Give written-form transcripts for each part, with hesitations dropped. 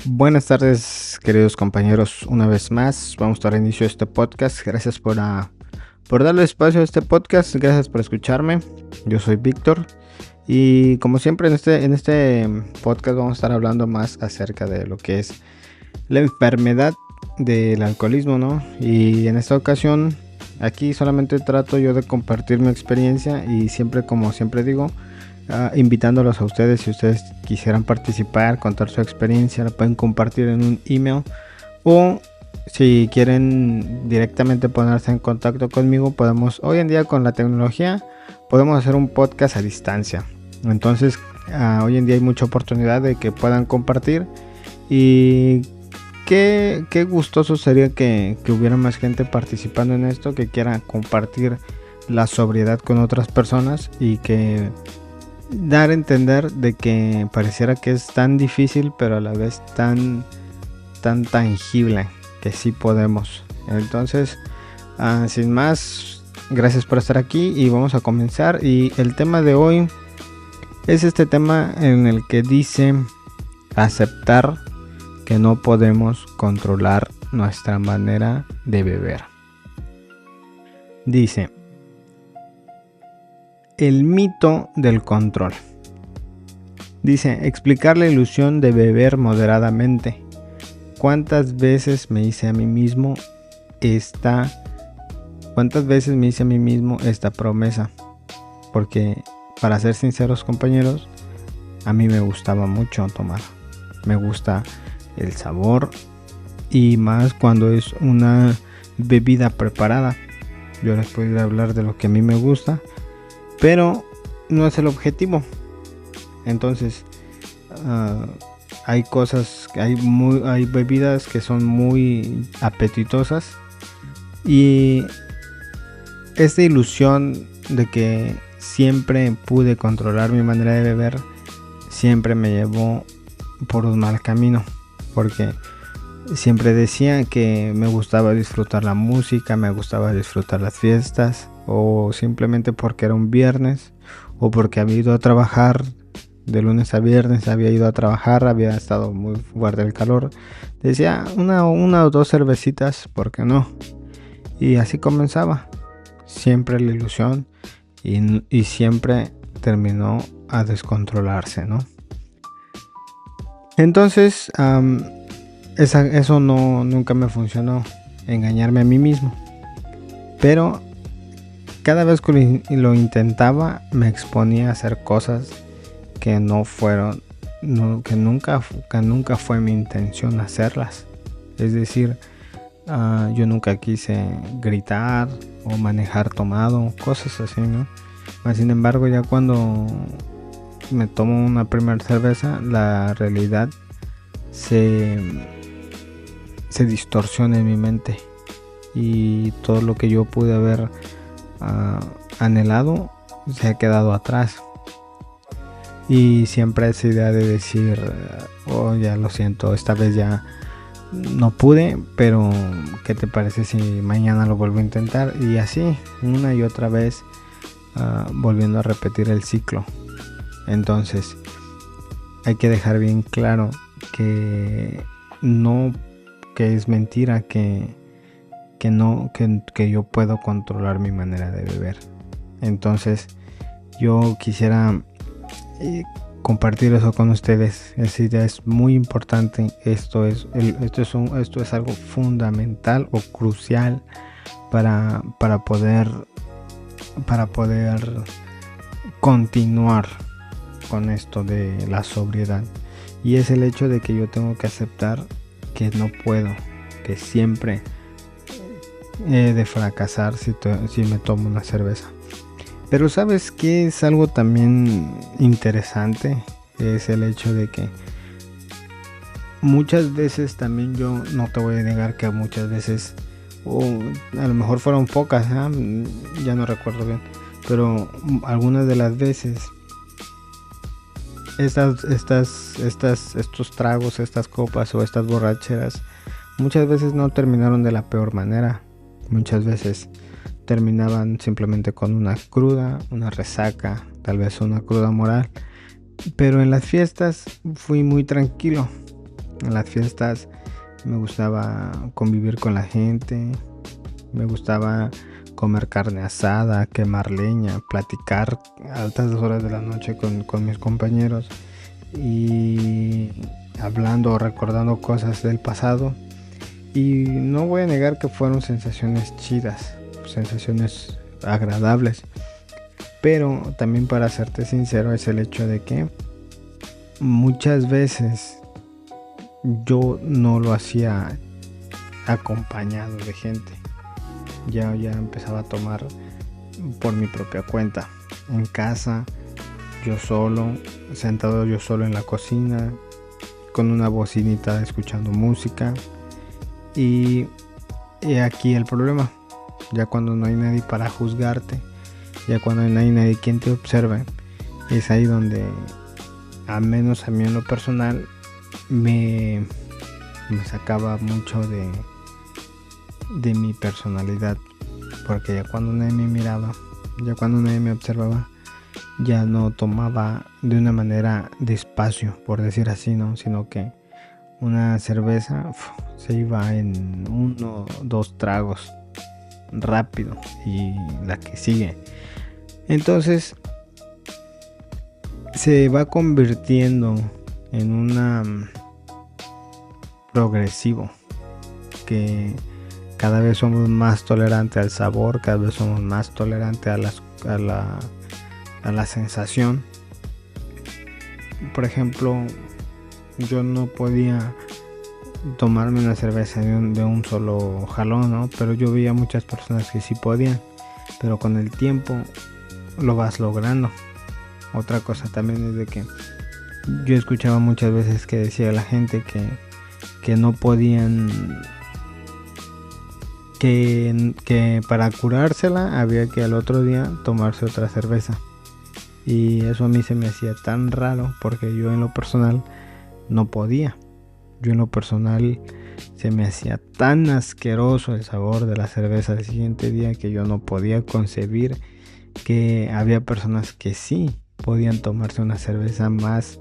Buenas tardes, queridos compañeros. Una vez más, vamos a dar inicio a este podcast. Gracias por darle espacio a este podcast. Gracias por escucharme. Yo soy Víctor. Y como siempre en este podcast vamos a estar hablando más acerca de lo que es la enfermedad del alcoholismo, ¿no? Y en esta ocasión, aquí solamente trato yo de compartir mi experiencia y siempre, como siempre digo, invitándolos a ustedes. Si ustedes quisieran participar, contar su experiencia, la pueden compartir en un email, o si quieren directamente ponerse en contacto conmigo, hoy en día con la tecnología podemos hacer un podcast a distancia. Entonces hoy en día hay mucha oportunidad de que puedan compartir, y qué gustoso sería que hubiera más gente participando en esto, que quiera compartir la sobriedad con otras personas y que dar a entender de que pareciera que es tan difícil, pero a la vez tan tangible, que sí podemos. Entonces, sin más, gracias por estar aquí y vamos a comenzar. Y el tema de hoy es este tema en el que dice aceptar que no podemos controlar nuestra manera de beber. Dice: el mito del control. Dice: explicar la ilusión de beber moderadamente. ¿Cuántas veces me hice a mí mismo esta promesa? Porque, para ser sinceros, compañeros, a mí me gustaba mucho tomar. Me gusta el sabor, y más cuando es una bebida preparada. Yo les puedo hablar de lo que a mí me gusta, pero no es el objetivo. Entonces hay bebidas que son muy apetitosas, y esta ilusión de que siempre pude controlar mi manera de beber siempre me llevó por un mal camino, porque siempre decía que me gustaba disfrutar la música, me gustaba disfrutar las fiestas, o simplemente porque era un viernes, o porque había ido a trabajar de lunes a viernes, había estado muy fuerte el calor. Decía una o dos cervecitas, ¿por qué no? Y así comenzaba siempre la ilusión, y siempre terminó a descontrolarse, ¿no? Entonces eso nunca me funcionó, engañarme a mí mismo. Pero cada vez que lo intentaba, me exponía a hacer cosas que que nunca fue mi intención hacerlas. Es decir, yo nunca quise gritar o manejar tomado, cosas así, ¿no? Sin embargo, ya cuando me tomo una primera cerveza, la realidad se distorsiona en mi mente, y todo lo que yo pude haber anhelado se ha quedado atrás. Y siempre esa idea de decir: oh, ya lo siento, esta vez ya no pude, pero ¿qué te parece si mañana lo vuelvo a intentar? Y así una y otra vez, volviendo a repetir el ciclo. Entonces hay que dejar bien claro que es mentira que yo puedo controlar mi manera de beber. Entonces yo quisiera compartir eso con ustedes. Esa idea es muy importante. Esto es algo fundamental o crucial para poder continuar con esto de la sobriedad. Y es el hecho de que yo tengo que aceptar que no puedo, que siempre he de fracasar si me tomo una cerveza. Pero ¿sabes qué es algo también interesante? Es el hecho de que muchas veces también, yo no te voy a negar que muchas veces, a lo mejor fueron pocas, ya no recuerdo bien, pero algunas de las veces estos tragos, estas copas o estas borracheras, muchas veces no terminaron de la peor manera. Muchas veces terminaban simplemente con una cruda, una resaca, tal vez una cruda moral. Pero en las fiestas fui muy tranquilo. En las fiestas me gustaba convivir con la gente, me gustaba comer carne asada, quemar leña, platicar a altas horas de la noche con mis compañeros y hablando o recordando cosas del pasado. Y no voy a negar que fueron sensaciones chidas, sensaciones agradables, pero también, para serte sincero, es el hecho de que muchas veces yo no lo hacía acompañado de gente. Ya empezaba a tomar por mi propia cuenta, en casa, yo solo, sentado yo solo en la cocina, con una bocinita escuchando música. Y aquí el problema, ya cuando no hay nadie para juzgarte, ya cuando no hay nadie quien te observe, es ahí donde, al menos a mí en lo personal, me sacaba mucho de mi personalidad, porque ya cuando nadie me miraba, ya cuando nadie me observaba, ya no tomaba de una manera despacio, por decir así, ¿no? Sino que una cerveza se iba en 1 o 2 tragos rápido, y la que sigue. Entonces se va convirtiendo en una progresivo, que cada vez somos más tolerantes al sabor, cada vez somos más tolerantes a la sensación. Por ejemplo, yo no podía tomarme una cerveza de un solo jalón, ¿no? Pero yo veía muchas personas que sí podían, pero con el tiempo lo vas logrando. Otra cosa también es de que yo escuchaba muchas veces que decía la gente que no podían, que para curársela había que al otro día tomarse otra cerveza. Y eso a mí se me hacía tan raro, porque yo en lo personal no podía. Yo en lo personal se me hacía tan asqueroso el sabor de la cerveza al siguiente día, que yo no podía concebir que había personas que sí podían tomarse una cerveza más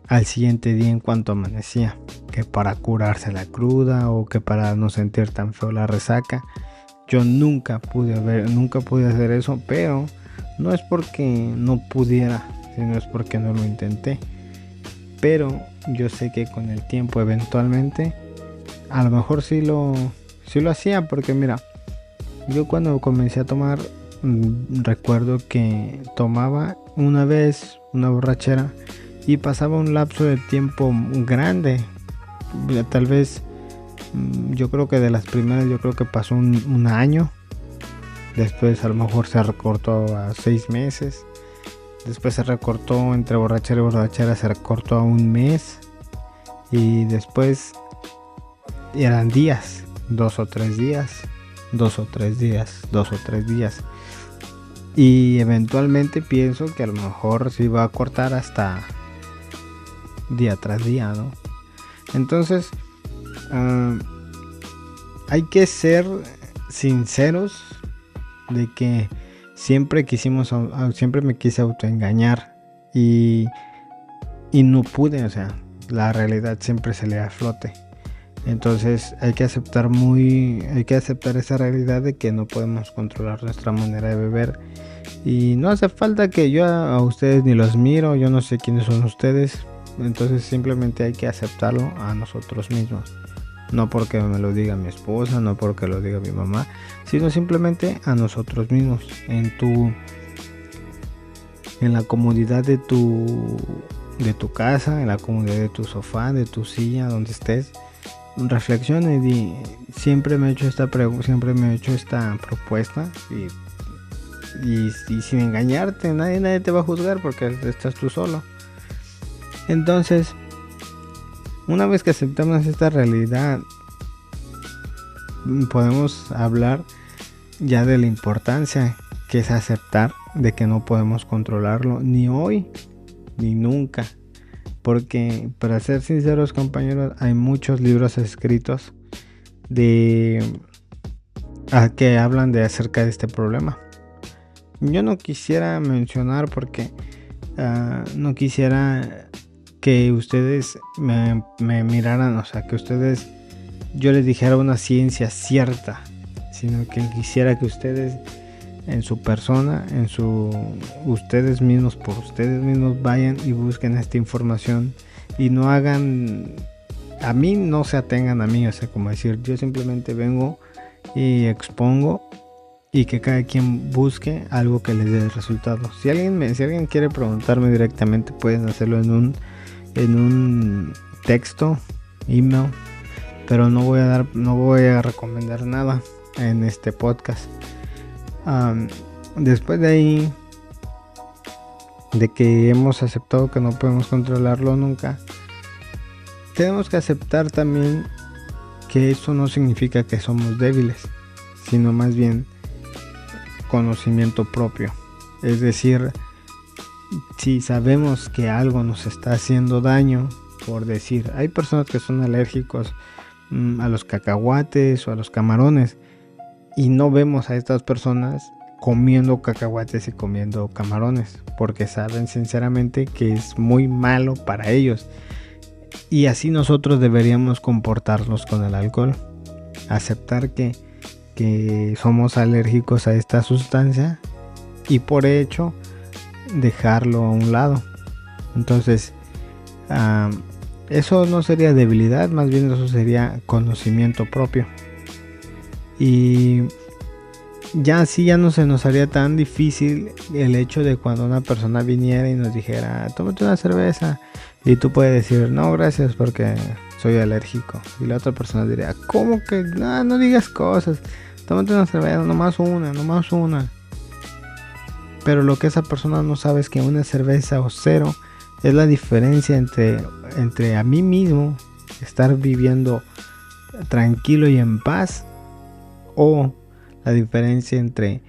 al siguiente día en cuanto amanecía, que para curarse la cruda o que para no sentir tan feo la resaca. Yo nunca pude hacer eso, pero no es porque no pudiera, sino es porque no lo intenté. Pero yo sé que con el tiempo, eventualmente, a lo mejor sí lo hacía, porque mira, yo cuando comencé a tomar, recuerdo que tomaba una vez una borrachera y pasaba un lapso de tiempo grande, tal vez, yo creo que de las primeras, yo creo que pasó un año. Después a lo mejor se recortó a 6 meses. Después se recortó, entre borrachera y borrachera, se recortó a 1 mes. Y después eran días, 2 o 3 días, 2 o 3 días, 2 o 3 días. Y eventualmente pienso que a lo mejor se iba a cortar hasta día tras día, ¿no? Entonces, hay que ser sinceros de que siempre me quise autoengañar y no pude, o sea, la realidad siempre sale a flote. Entonces hay que aceptar esa realidad de que no podemos controlar nuestra manera de beber, y no hace falta que yo a ustedes ni los miro, yo no sé quiénes son ustedes. Entonces simplemente hay que aceptarlo a nosotros mismos. No porque me lo diga mi esposa, no porque lo diga mi mamá, sino simplemente a nosotros mismos. En la comodidad de tu casa, en la comodidad de tu sofá, de tu silla, donde estés, reflexiona y di, siempre me he hecho esta propuesta, y sin engañarte, nadie te va a juzgar porque estás tú solo. Entonces, una vez que aceptamos esta realidad, podemos hablar ya de la importancia que es aceptar de que no podemos controlarlo, ni hoy ni nunca. Porque, para ser sinceros, compañeros, hay muchos libros escritos que hablan acerca de este problema. Yo no quisiera mencionar porque no quisiera que ustedes me miraran, o sea, que yo les dijera una ciencia cierta, sino que quisiera que ustedes en su persona, ustedes mismos, por ustedes mismos vayan y busquen esta información y no hagan, a mí no se atengan a mí, o sea, como decir, yo simplemente vengo y expongo y que cada quien busque algo que les dé resultados. Si alguien quiere preguntarme directamente, pueden hacerlo en un texto, email, pero no voy a recomendar nada en este podcast. Después de ahí, de que hemos aceptado que no podemos controlarlo nunca, tenemos que aceptar también que eso no significa que somos débiles, sino más bien conocimiento propio. Es decir, si sabemos que algo nos está haciendo daño, por decir, hay personas que son alérgicos a los cacahuates o a los camarones, y no vemos a estas personas comiendo cacahuates y comiendo camarones, porque saben sinceramente que es muy malo para ellos. Y así nosotros deberíamos comportarnos con el alcohol, aceptar que somos alérgicos a esta sustancia y por hecho dejarlo a un lado. Entonces eso no sería debilidad, más bien eso sería conocimiento propio. Y ya así ya no se nos haría tan difícil el hecho de cuando una persona viniera y nos dijera, tómate una cerveza, y tú puedes decir, no gracias porque soy alérgico, y la otra persona diría, ¿cómo que? No digas cosas, tómate una cerveza, nomás una. Pero lo que esa persona no sabe es que una cerveza o cero es la diferencia entre a mí mismo estar viviendo tranquilo y en paz, o la diferencia entre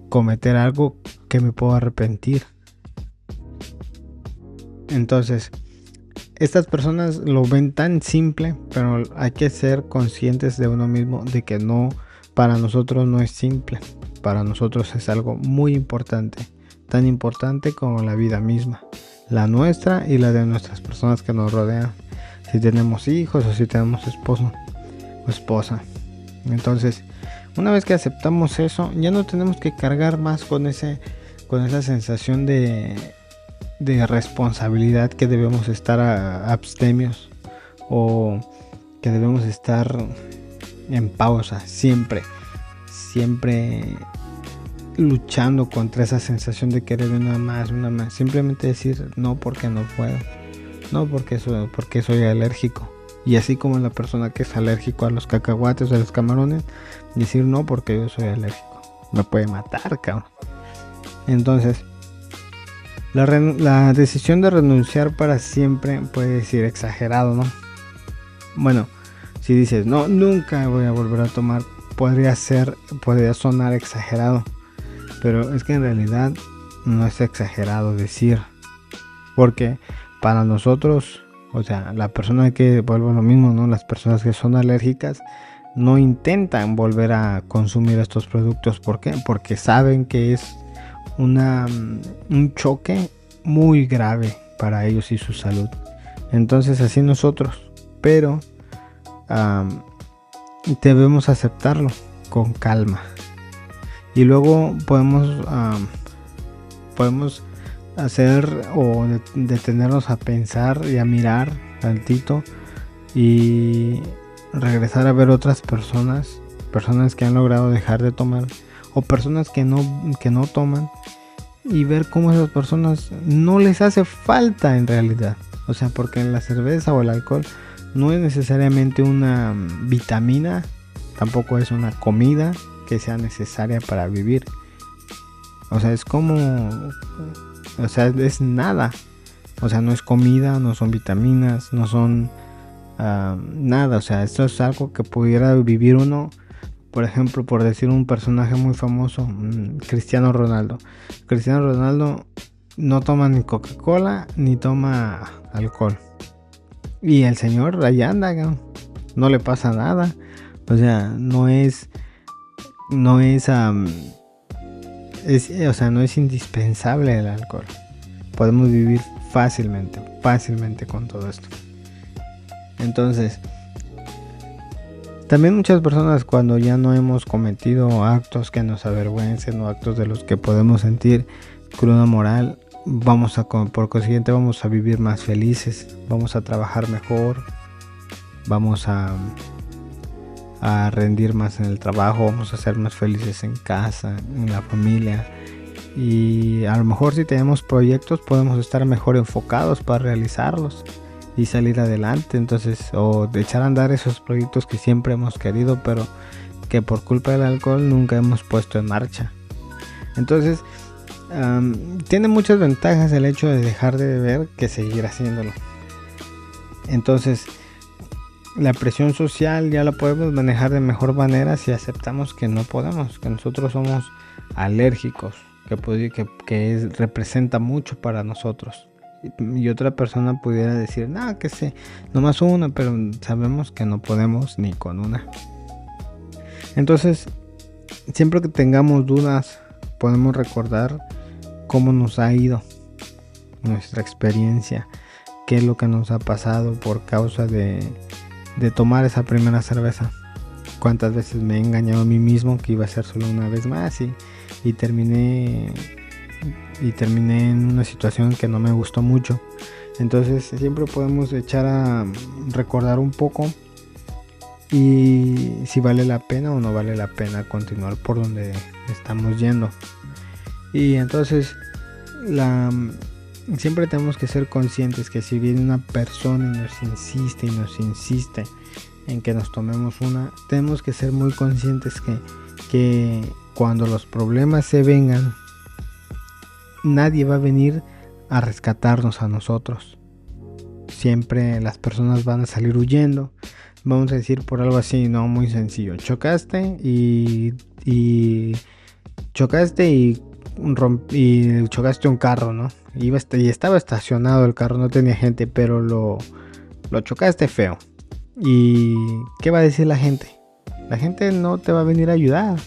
cometer algo que me puedo arrepentir. Entonces, estas personas lo ven tan simple, pero hay que ser conscientes de uno mismo de que no, para nosotros no es simple. Para nosotros es algo muy importante, tan importante como la vida misma, la nuestra y la de nuestras personas que nos rodean, si tenemos hijos o si tenemos esposo o esposa. Entonces, una vez que aceptamos eso, ya no tenemos que cargar más con esa sensación de responsabilidad que debemos estar abstemios o que debemos estar en pausa, siempre luchando contra esa sensación de querer una más. Simplemente decir no porque no puedo, no porque soy alérgico. Y así como la persona que es alérgico a los cacahuates o a los camarones, decir no porque yo soy alérgico. Me puede matar, cabrón. Entonces, la decisión de renunciar para siempre puede decir exagerado, ¿no? Bueno, si dices, no, nunca voy a volver a tomar, podría sonar exagerado. Pero es que en realidad no es exagerado decir. Porque para nosotros, o sea, la persona que, vuelvo a lo mismo, ¿no? Las personas que son alérgicas no intentan volver a consumir estos productos. ¿Por qué? Porque saben que es un choque muy grave para ellos y su salud. Entonces así nosotros, pero debemos aceptarlo con calma. Y luego podemos hacer o detenernos a pensar y a mirar tantito y regresar a ver otras personas que han logrado dejar de tomar o personas que no toman y ver cómo esas personas no les hace falta en realidad. O sea, porque la cerveza o el alcohol no es necesariamente una vitamina, tampoco es una comida que sea necesaria para vivir. O sea, es nada. O sea, no es comida, no son vitaminas, no son nada. O sea, esto es algo que pudiera vivir uno. Por ejemplo, por decir un personaje muy famoso, Cristiano Ronaldo. Cristiano Ronaldo no toma ni Coca-Cola ni toma alcohol. Y el señor ahí anda, no le pasa nada. O sea, no es indispensable el alcohol. Podemos vivir fácilmente con todo esto. Entonces, también muchas personas, cuando ya no hemos cometido actos que nos avergüencen o actos de los que podemos sentir cruda moral, por consiguiente vamos a vivir más felices, vamos a trabajar mejor, vamos a rendir más en el trabajo, vamos a ser más felices en casa, en la familia, y a lo mejor si tenemos proyectos podemos estar mejor enfocados para realizarlos y salir adelante. Entonces, o de echar a andar esos proyectos que siempre hemos querido, pero que por culpa del alcohol nunca hemos puesto en marcha. Entonces, tiene muchas ventajas el hecho de dejar de beber que seguir haciéndolo. Entonces, la presión social ya la podemos manejar de mejor manera si aceptamos que no podemos, que nosotros somos alérgicos, que representa mucho para nosotros. Y otra persona pudiera decir, no, que sí, nomás una, pero sabemos que no podemos ni con una. Entonces, siempre que tengamos dudas, podemos recordar cómo nos ha ido, nuestra experiencia, qué es lo que nos ha pasado por causa de tomar esa primera cerveza. Cuántas veces me he engañado a mí mismo que iba a ser solo una vez más y terminé en una situación que no me gustó mucho. Entonces siempre podemos echar a recordar un poco y si vale la pena o no vale la pena continuar por donde estamos yendo. Y entonces siempre tenemos que ser conscientes que si viene una persona y nos insiste en que nos tomemos una, tenemos que ser muy conscientes que cuando los problemas se vengan, nadie va a venir a rescatarnos a nosotros. Siempre las personas van a salir huyendo. Vamos a decir por algo así, no muy sencillo. Chocaste y chocaste un carro, ¿no? Y estaba estacionado el carro, no tenía gente, pero lo chocaste feo. ¿Y qué va a decir la gente? La gente no te va a venir a ayudar.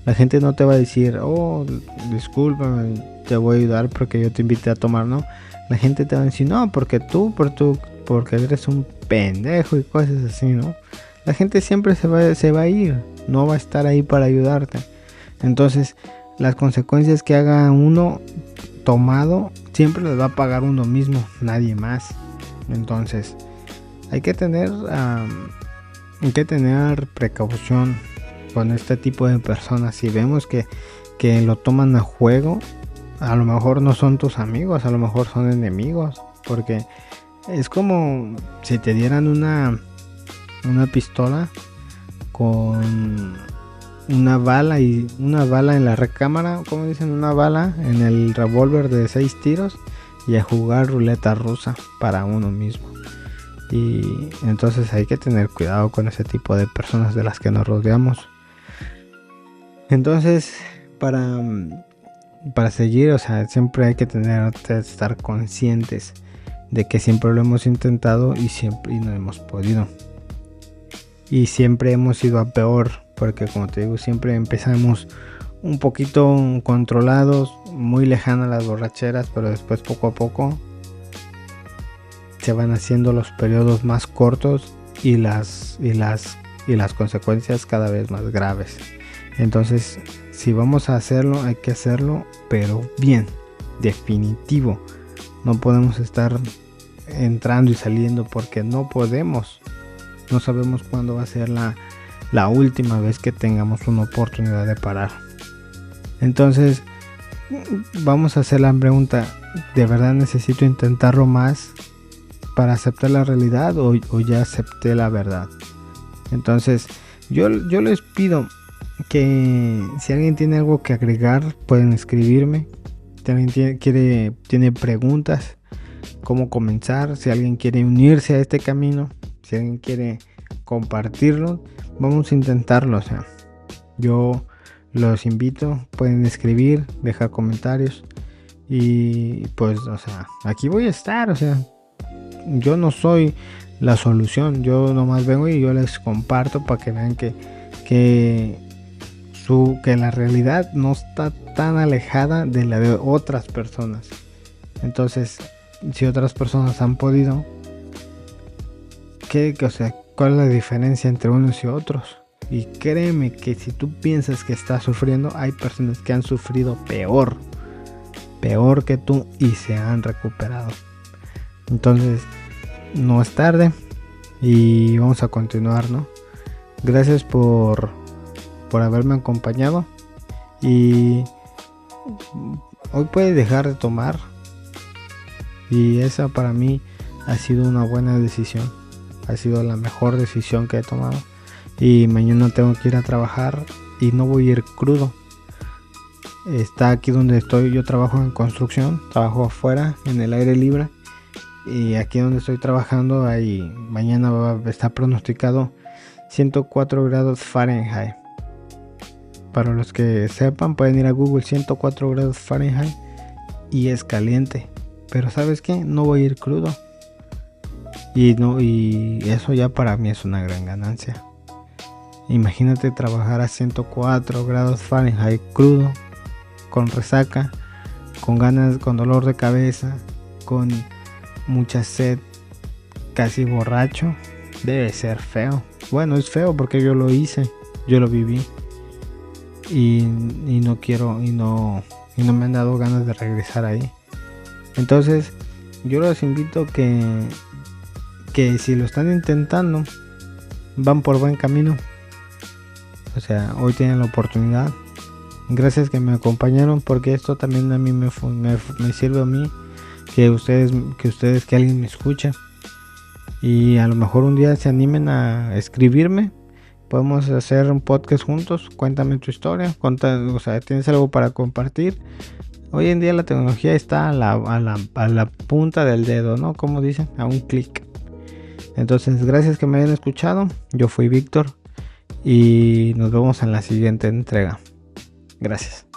La gente no te va a decir, oh, discúlpame, te voy a ayudar porque yo te invité a tomar, ¿no? La gente te va a decir, no, porque eres un pendejo y cosas así, ¿no? La gente siempre se va a ir, no va a estar ahí para ayudarte. Entonces, las consecuencias que haga uno tomado, siempre las va a pagar uno mismo, nadie más. Entonces, hay que tener precaución con este tipo de personas. Si vemos que lo toman a juego, a lo mejor no son tus amigos, a lo mejor son enemigos, porque es como si te dieran una pistola con una bala en la recámara, como dicen, una bala en el revólver de 6 tiros y a jugar ruleta rusa para uno mismo. Y entonces hay que tener cuidado con ese tipo de personas de las que nos rodeamos. Entonces, para seguir, o sea, siempre hay que estar conscientes de que siempre lo hemos intentado y no hemos podido. Y siempre hemos ido a peor, porque como te digo, siempre empezamos un poquito controlados, muy lejanas las borracheras, pero después poco a poco se van haciendo los periodos más cortos y las consecuencias cada vez más graves. Entonces, si vamos a hacerlo, hay que hacerlo, pero bien, definitivo. No podemos estar entrando y saliendo porque no podemos. No sabemos cuándo va a ser la última vez que tengamos una oportunidad de parar. Entonces, vamos a hacer la pregunta, ¿de verdad necesito intentarlo más para aceptar la realidad o ya acepté la verdad? Entonces, yo les pido que si alguien tiene algo que agregar, pueden escribirme. Si alguien tiene preguntas, cómo comenzar, si alguien quiere unirse a este camino, si alguien quiere compartirlo, vamos a intentarlo. O sea, yo los invito, pueden escribir, dejar comentarios y pues, o sea, aquí voy a estar. O sea, yo no soy la solución, yo nomás vengo y yo les comparto para que vean que la realidad no está tan alejada de la de otras personas. Entonces, si otras personas han podido, o sea, ¿cuál es la diferencia entre unos y otros? Y créeme que si tú piensas que estás sufriendo, hay personas que han sufrido peor que tú y se han recuperado. Entonces, no es tarde y vamos a continuar, ¿no? Gracias por haberme acompañado, y hoy puedes dejar de tomar, y esa para mí ha sido una buena decisión, ha sido la mejor decisión que he tomado. Y mañana tengo que ir a trabajar y no voy a ir crudo. Está aquí donde estoy, yo trabajo en construcción, trabajo afuera en el aire libre, y aquí donde estoy trabajando ahí mañana está pronosticado 104 grados Fahrenheit. Para los que sepan, pueden ir a Google, 104 grados Fahrenheit, y es caliente. Pero ¿sabes qué? No voy a ir crudo. Y eso ya para mí es una gran ganancia. Imagínate trabajar a 104 grados Fahrenheit crudo, con resaca, con ganas, con dolor de cabeza, con mucha sed, casi borracho. Debe ser feo. Bueno, es feo porque yo lo hice, yo lo viví, y no quiero, y no me han dado ganas de regresar ahí. Entonces yo los invito que si lo están intentando, van por buen camino. O sea, hoy tienen la oportunidad. Gracias que me acompañaron, porque esto también a mí me sirve a mí, que alguien me escuche, y a lo mejor un día se animen a escribirme. Podemos hacer un podcast juntos. Cuéntame tu historia, o sea, tienes algo para compartir. Hoy en día la tecnología está a la punta del dedo, ¿no? Como dicen, a un clic. Entonces, gracias que me hayan escuchado. Yo fui Víctor y nos vemos en la siguiente entrega. Gracias.